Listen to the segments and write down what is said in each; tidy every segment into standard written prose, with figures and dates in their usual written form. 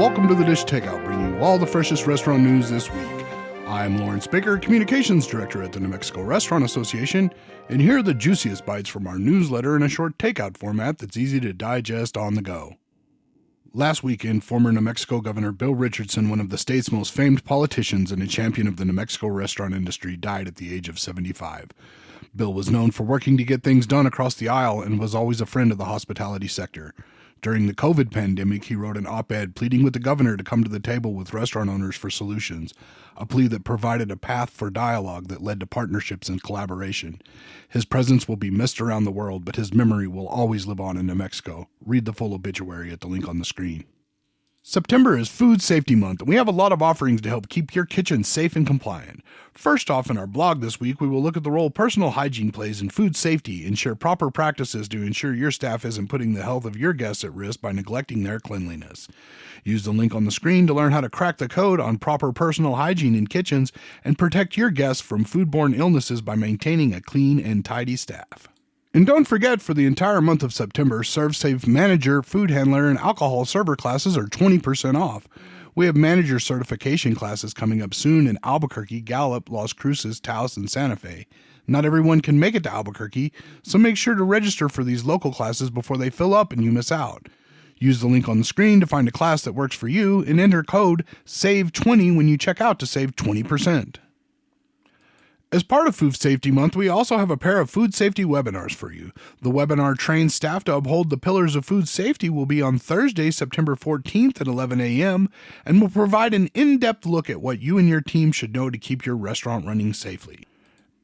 Welcome to the Dish Takeout, bringing you all the freshest restaurant news this week. I'm Lawrence Baker, Communications Director at the New Mexico Restaurant Association, and here are the juiciest bites from our newsletter in a short takeout format that's easy to digest on the go. Last weekend, former New Mexico Governor Bill Richardson, one of the state's most famed politicians and a champion of the New Mexico restaurant industry, died at the age of 75. Bill was known for working to get things done across the aisle and was always a friend of the hospitality sector. During the COVID pandemic, he wrote an op-ed pleading with the governor to come to the table with restaurant owners for solutions, a plea that provided a path for dialogue that led to partnerships and collaboration. His presence will be missed around the world, but his memory will always live on in New Mexico. Read the full obituary at the link on the screen. September is Food Safety Month, and we have a lot of offerings to help keep your kitchen safe and compliant. First off, in our blog this week, we will look at the role personal hygiene plays in food safety and share proper practices to ensure your staff isn't putting the health of your guests at risk by neglecting their cleanliness. Use the link on the screen to learn how to crack the code on proper personal hygiene in kitchens and protect your guests from foodborne illnesses by maintaining a clean and tidy staff. And don't forget, for the entire month of September, ServSafe Manager, Food Handler, and Alcohol Server classes are 20% off. We have manager certification classes coming up soon in Albuquerque, Gallup, Las Cruces, Taos, and Santa Fe. Not everyone can make it to Albuquerque, so make sure to register for these local classes before they fill up and you miss out. Use the link on the screen to find a class that works for you and enter code SAVE20 when you check out to save 20%. As part of Food Safety Month, we also have a pair of food safety webinars for you. The webinar trains staff to uphold the pillars of food safety will be on Thursday, September 14th at 11 a.m. and will provide an in-depth look at what you and your team should know to keep your restaurant running safely.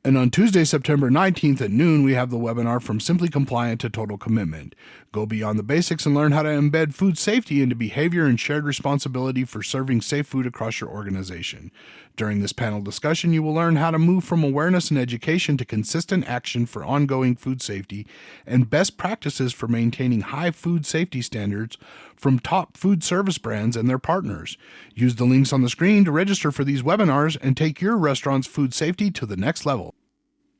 And on Tuesday, September 19th at noon, we have the webinar From Simply Compliant to Total Commitment. Go beyond the basics and learn how to embed food safety into behavior and shared responsibility for serving safe food across your organization. During this panel discussion, you will learn how to move from awareness and education to consistent action for ongoing food safety and best practices for maintaining high food safety standards from top food service brands and their partners. Use the links on the screen to register for these webinars and take your restaurant's food safety to the next level.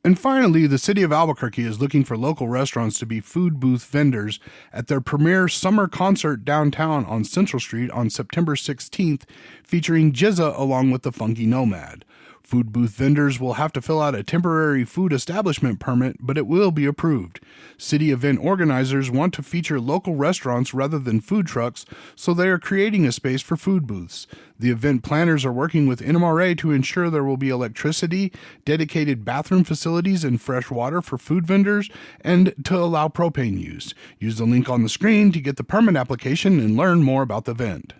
And finally, the City of Albuquerque is looking for local restaurants to be food booth vendors at their premier summer concert downtown on Central Street on September 16th, featuring Jizza along with the Funky Nomad. Food booth vendors will have to fill out a temporary food establishment permit, but it will be approved. City event organizers want to feature local restaurants rather than food trucks, so they are creating a space for food booths. The event planners are working with NMRA to ensure there will be electricity, dedicated bathroom facilities, and fresh water for food vendors, and to allow propane use. Use the link on the screen to get the permit application and learn more about the event.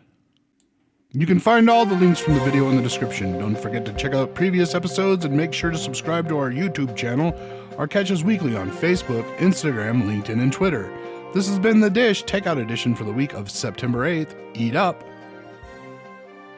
You can find all the links from the video in the description. Don't forget to check out previous episodes and make sure to subscribe to our YouTube channel or catch us weekly on Facebook, Instagram, LinkedIn, and Twitter. This has been The Dish Takeout Edition for the week of September 8th. Eat up!